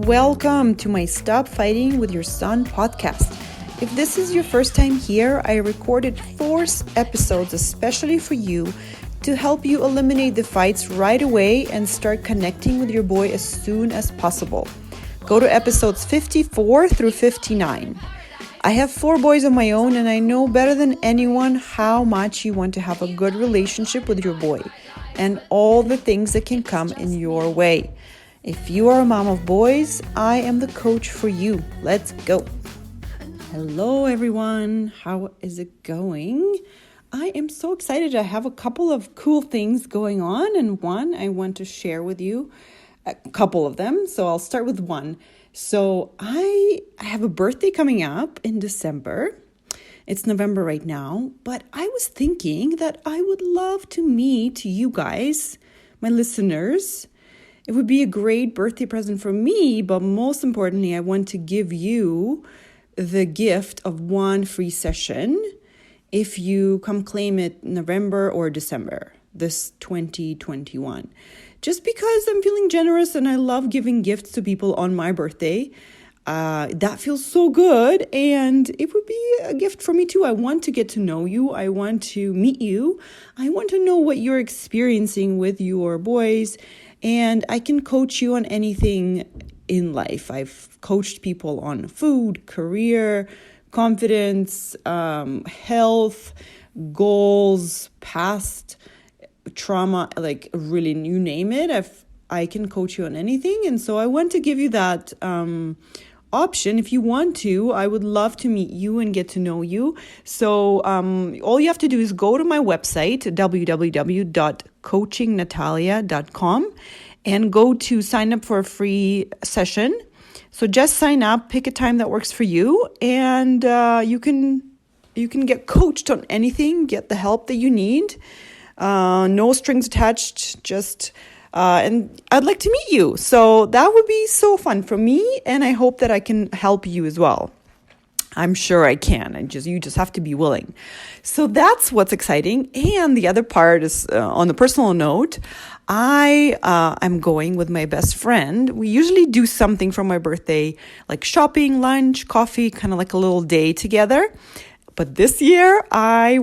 Welcome to my Stop Fighting with Your Son podcast. If this is your first time here, I recorded 4 episodes especially for you to help you eliminate the fights right away and start connecting with your boy as soon as possible. Go to episodes 54 through 59. I have 4 boys of my own, and I know better than anyone how much you want to have a good relationship with your boy and all the things that can come in your way. If you are a mom of boys, I am the coach for you. Let's go. Hello, everyone. How is it going? I am so excited. I have a couple of cool things going on, and one I want to share with you, a couple of them. So I'll start with one. So I have a birthday coming up in December. It's November right now, but I was thinking that I would love to meet you guys, my listeners. It would be a great birthday present for me, but most importantly, I want to give you the gift of 1 free session if you come claim it November or December, this 2021. Just because I'm feeling generous and I love giving gifts to people on my birthday. That feels so good, and it would be a gift for me too. I want to get to know you. I want to meet you. I want to know what you're experiencing with your boys. And I can coach you on anything in life. I've coached people on food, career, confidence, health, goals, past trauma, like really, you name it. I can coach you on anything. And so I want to give you that option. If you want to, I would love to meet you and get to know you. So all you have to do is go to my website, www.coachingnatalia.com, and go to sign up for a free session. So just sign up, pick a time that works for you, and you can get coached on anything, get the help that you need. No strings attached, just and I'd like to meet you. So that would be so fun for me, and I hope that I can help you as well. I'm sure I can. You just have to be willing. So that's what's exciting. And the other part is on the personal note, I'm going with my best friend. We usually do something for my birthday, like shopping, lunch, coffee, kind of like a little day together. But this year I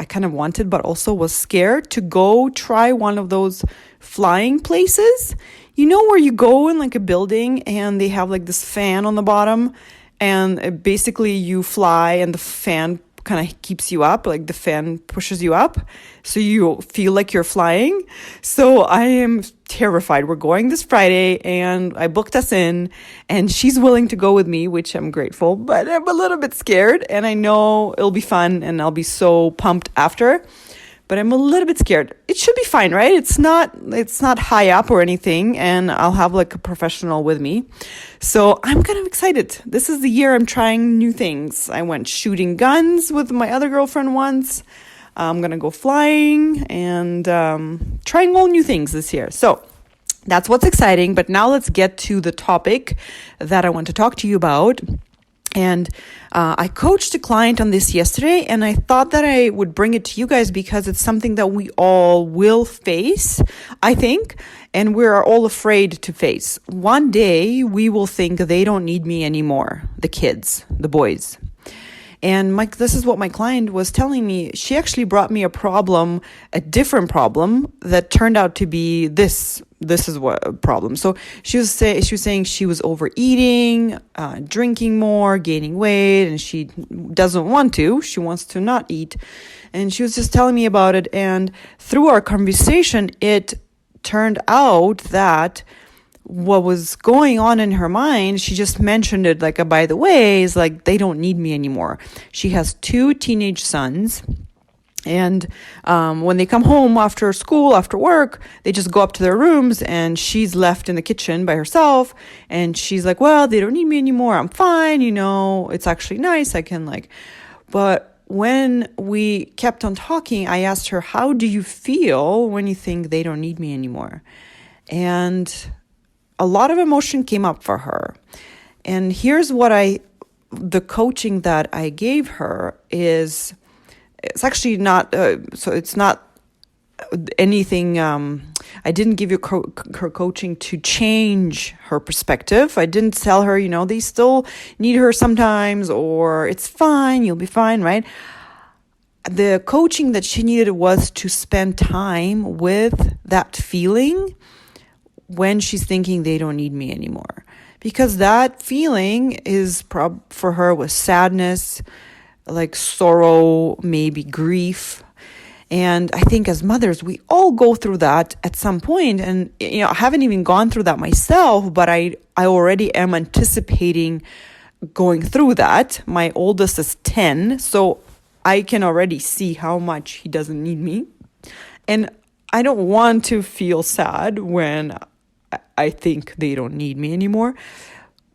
kind of wanted, but also was scared to go try one of those flying places. You know, where you go in like a building and they have like this fan on the bottom, and basically you fly and the fan kind of keeps you up, like the fan pushes you up so you feel like you're flying. So I am terrified. We're going this Friday, and I booked us in, and she's willing to go with me, which I'm grateful, but I'm a little bit scared, and I know it'll be fun and I'll be so pumped after. But I'm a little bit scared. It should be fine, right? It's not high up or anything, and I'll have like a professional with me. So I'm kind of excited. This is the year I'm trying new things. I went shooting guns with my other girlfriend once. I'm going to go flying and trying all new things this year. So that's what's exciting. But now let's get to the topic that I want to talk to you about. And I coached a client on this yesterday, and I thought that I would bring it to you guys because it's something that we all will face, I think, and we're all afraid to face. One day, we will think they don't need me anymore, the kids, the boys. And this is what my client was telling me. She actually brought me a different problem that turned out to be this. This is what a problem. So she was saying she was overeating, drinking more, gaining weight, and she doesn't want to. She wants to not eat. And she was just telling me about it. And through our conversation, it turned out that what was going on in her mind, she just mentioned it like, by the way, is like, they don't need me anymore. She has 2 teenage sons. And when they come home after school, after work, they just go up to their rooms, and she's left in the kitchen by herself. And she's like, well, they don't need me anymore. I'm fine. It's actually nice. I can but when we kept on talking, I asked her, how do you feel when you think they don't need me anymore? And a lot of emotion came up for her. And here's what the coaching that I gave her it's actually not, so it's not anything I didn't give her coaching to change her perspective. I didn't tell her, they still need her sometimes, or it's fine, you'll be fine, right? The coaching that she needed was to spend time with that feeling when she's thinking they don't need me anymore. Because that feeling is for her was sadness, like sorrow, maybe grief. And I think as mothers, we all go through that at some point. And, I haven't even gone through that myself, but I already am anticipating going through that. My oldest is 10, so I can already see how much he doesn't need me. And I don't want to feel sad when I think they don't need me anymore.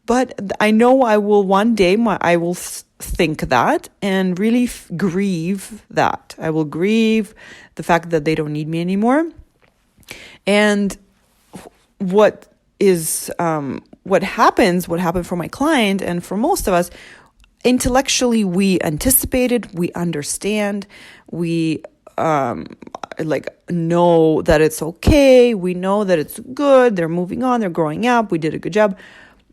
But I know I will one day, I will think that and really grieve that. I will grieve the fact that they don't need me anymore. And what happened for my client and for most of us, intellectually, we anticipated, we understand, we know that it's okay, we know that it's good, they're moving on, they're growing up, we did a good job.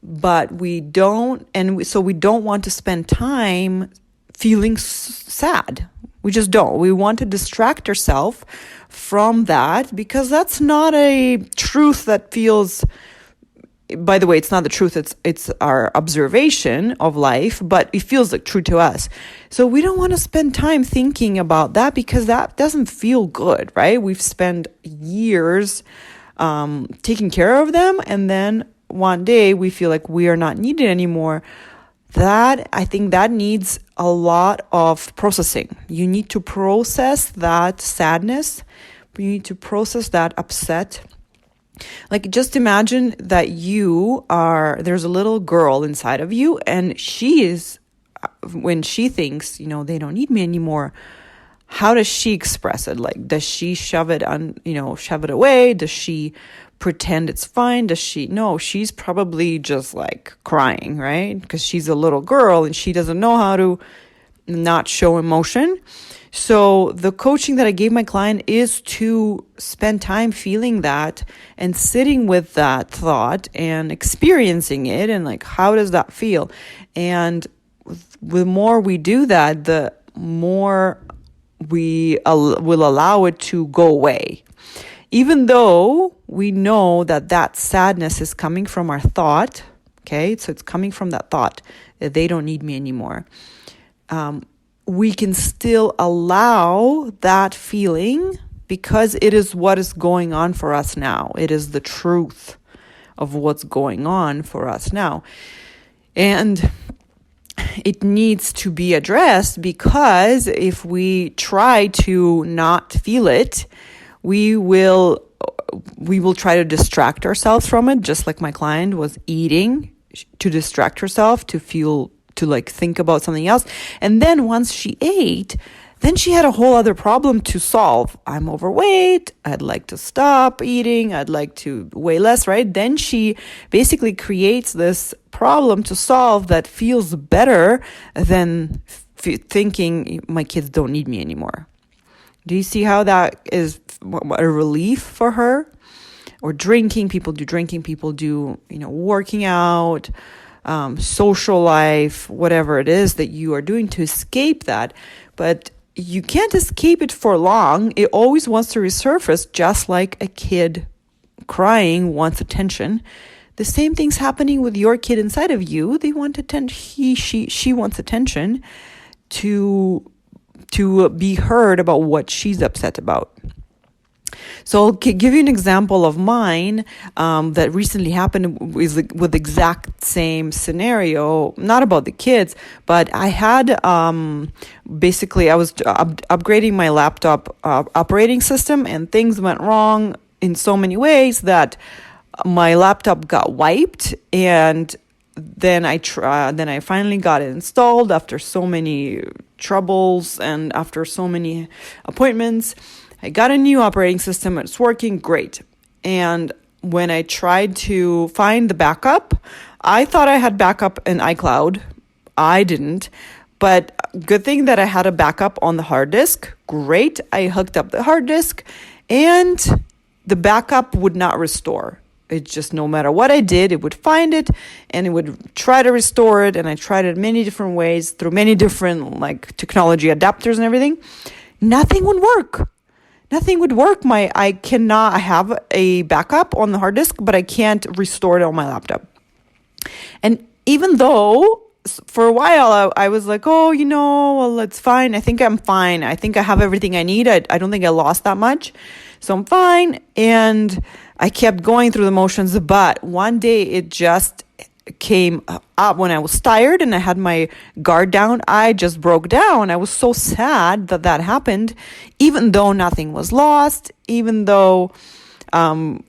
But we don't, so we don't want to spend time feeling sad. We just don't. We want to distract ourselves from that because that's not a truth that feels, by the way, it's not the truth, it's our observation of life, but it feels like true to us. So we don't want to spend time thinking about that because that doesn't feel good, right? We've spent years taking care of them, and then one day we feel like we are not needed anymore. I think that needs a lot of processing. You need to process that sadness. You need to process that upset. Like, just imagine that there's a little girl inside of you, and when she thinks, they don't need me anymore, how does she express it? Like, does she shove it away? Does she pretend it's fine? No, she's probably just like crying, right? Because she's a little girl and she doesn't know how to not show emotion. So the coaching that I gave my client is to spend time feeling that and sitting with that thought and experiencing it and like, how does that feel? And the more we do that, the more we will allow it to go away. Even though we know that sadness is coming from our thought, okay? So it's coming from that thought that they don't need me anymore. We can still allow that feeling because it is what is going on for us now. It is the truth of what's going on for us now. And it needs to be addressed because if we try to not feel it, we will try to distract ourselves from it, just like my client was eating to distract herself, to think about something else. And then once she ate, then she had a whole other problem to solve. I'm overweight. I'd like to stop eating. I'd like to weigh less, right? Then she basically creates this problem to solve that feels better than thinking my kids don't need me anymore. Do you see how that is a relief for her? Or drinking, people do, working out, social life, whatever it is that you are doing to escape that. But you can't escape it for long. It always wants to resurface, just like a kid crying wants attention. The same thing's happening with your kid inside of you. They want attention. She wants attention to be heard about what she's upset about. So I'll give you an example of mine that recently happened with the exact same scenario, not about the kids, but I had basically I was upgrading my laptop operating system, and things went wrong in so many ways that my laptop got wiped, and then I finally got it installed after so many troubles and after so many appointments. I got a new operating system. It's working great. And when I tried to find the backup, I thought I had backup in iCloud. I didn't. But good thing that I had a backup on the hard disk. Great. I hooked up the hard disk and the backup would not restore. It just, no matter what I did, it would find it and it would try to restore it. And I tried it many different ways through many different like technology adapters and everything. Nothing would work. Nothing would work. I have a backup on the hard disk, but I can't restore it on my laptop. And even though for a while I was like, oh, well, it's fine. I think I'm fine. I think I have everything I need. I don't think I lost that much. So I'm fine. And I kept going through the motions. But one day it just came up when I was tired and I had my guard down. I just broke down. I was so sad that happened, even though nothing was lost, even though I'm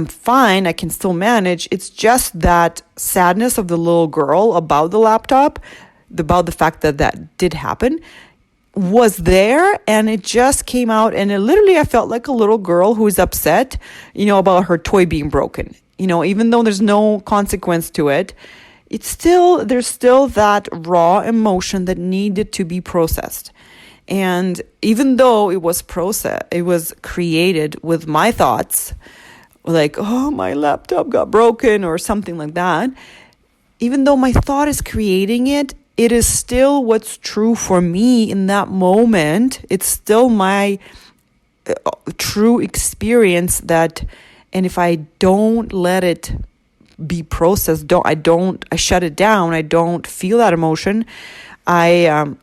fine, I can still manage. It's just that sadness of the little girl about the laptop, about the fact that did happen, was there, and it just came out, and I felt like a little girl who is upset, about her toy being broken. Even though there's no consequence to it, there's still that raw emotion that needed to be processed. And even though it was created with my thoughts, like, oh, my laptop got broken or something like that, even though my thought is creating it, it is still what's true for me in that moment. It's still my true experience and if I don't let it be processed, I shut it down, I don't feel that emotion, I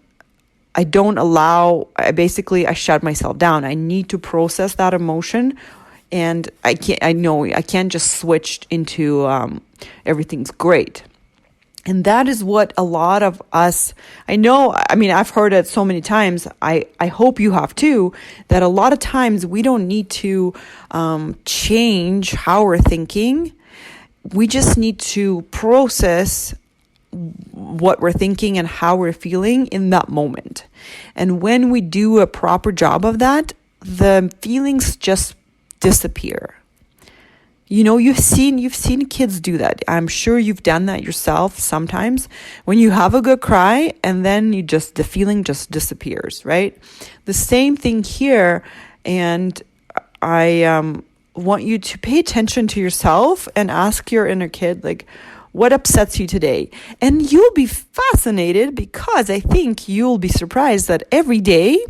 shut myself down. I need to process that emotion, and I can't just switch into everything's great. And that is what a lot of us, I've heard it so many times, I hope you have too, that a lot of times we don't need to change how we're thinking. We just need to process what we're thinking and how we're feeling in that moment. And when we do a proper job of that, the feelings just disappear. You've seen kids do that. I'm sure you've done that yourself sometimes, when you have a good cry and then the feeling just disappears, right? The same thing here. And I want you to pay attention to yourself and ask your inner kid, like, what upsets you today? And you'll be fascinated, because I think you'll be surprised that every day,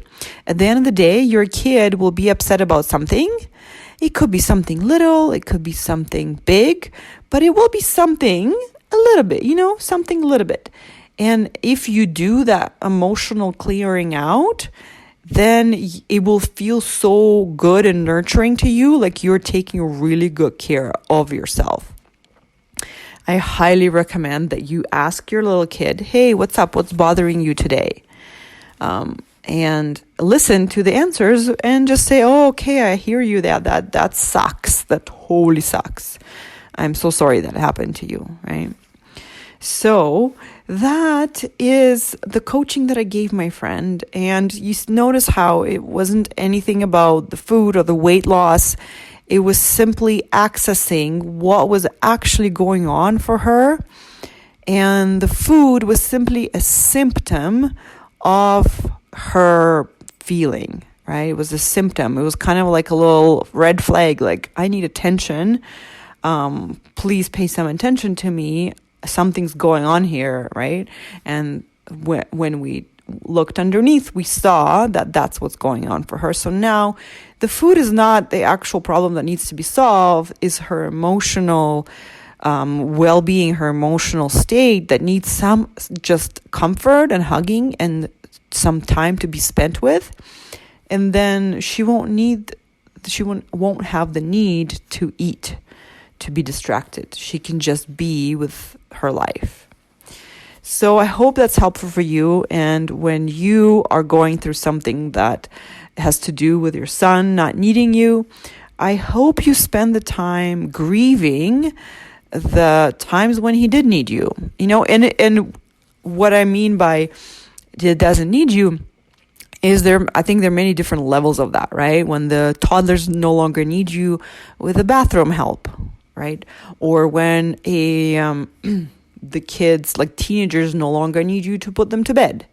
at the end of the day, your kid will be upset about something. It could be something little, it could be something big, but it will be something a little bit, something a little bit. And if you do that emotional clearing out, then it will feel so good and nurturing to you, like you're taking really good care of yourself. I highly recommend that you ask your little kid, hey, what's up? What's bothering you today? And listen to the answers and just say, oh, okay, I hear you. That sucks. That totally sucks. I'm so sorry that happened to you, right? So that is the coaching that I gave my friend. And you notice how it wasn't anything about the food or the weight loss. It was simply accessing what was actually going on for her. And the food was simply a symptom of her feeling, right? It was a symptom. It was kind of like a little red flag, like, I need attention. Please pay some attention to me. Something's going on here, right? And when we looked underneath, we saw that that's what's going on for her. So now the food is not the actual problem that needs to be solved, is her emotional well-being, her emotional state that needs some just comfort and hugging and some time to be spent with. And then she won't have the need to eat, to be distracted. She can just be with her life. So I hope that's helpful for you. And when you are going through something that has to do with your son not needing you, I hope you spend the time grieving the times when he did need you. And what I mean by it doesn't need you is I think there are many different levels of that, right? When the toddlers no longer need you with the bathroom help, right? Or when the kids, like teenagers, no longer need you to put them to bed.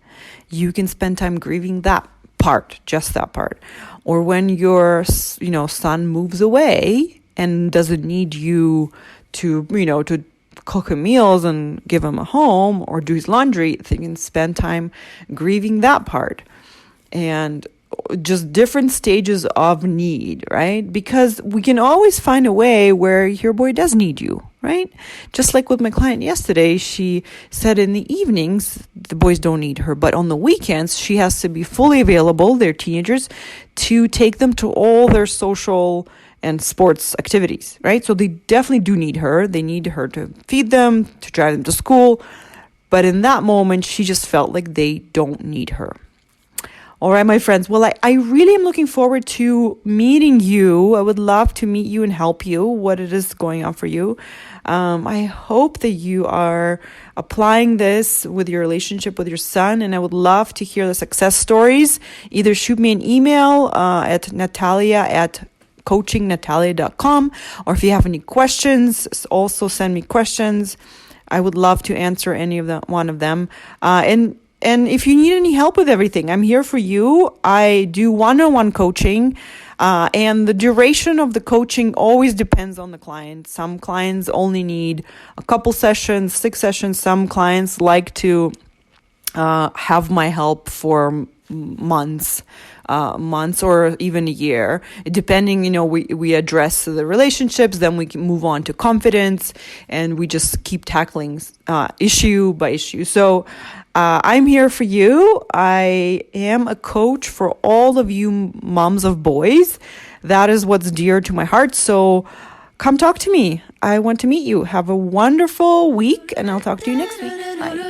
You can spend time grieving that part, just that part. Or when your, son moves away and doesn't need you to, to cook him meals and give him a home or do his laundry, they can spend time grieving that part. And just different stages of need, right? Because we can always find a way where your boy does need you, right? Just like with my client yesterday, she said in the evenings, the boys don't need her, but on the weekends, she has to be fully available, they're teenagers, to take them to all their social and sports activities, right? So they definitely do need her. They need her to feed them, to drive them to school. But in that moment, she just felt like they don't need her. All right, my friends. Well, I really am looking forward to meeting you. I would love to meet you and help you, what it is going on for you. I hope that you are applying this with your relationship with your son, and I would love to hear the success stories. Either shoot me an email at natalia@coachingnatalia.com, or if you have any questions, also send me questions. I would love to answer one of them. And if you need any help with everything, I'm here for you. I do one-on-one coaching, and the duration of the coaching always depends on the client. Some clients only need a couple sessions, 6 sessions. Some clients like to have my help for months or even a year, depending, we address the relationships, then we can move on to confidence, and we just keep tackling issue by issue. So I'm here for you. I am a coach for all of you moms of boys. That is what's dear to my heart. So come talk to me. I want to meet you. Have a wonderful week, and I'll talk to you next week. Bye.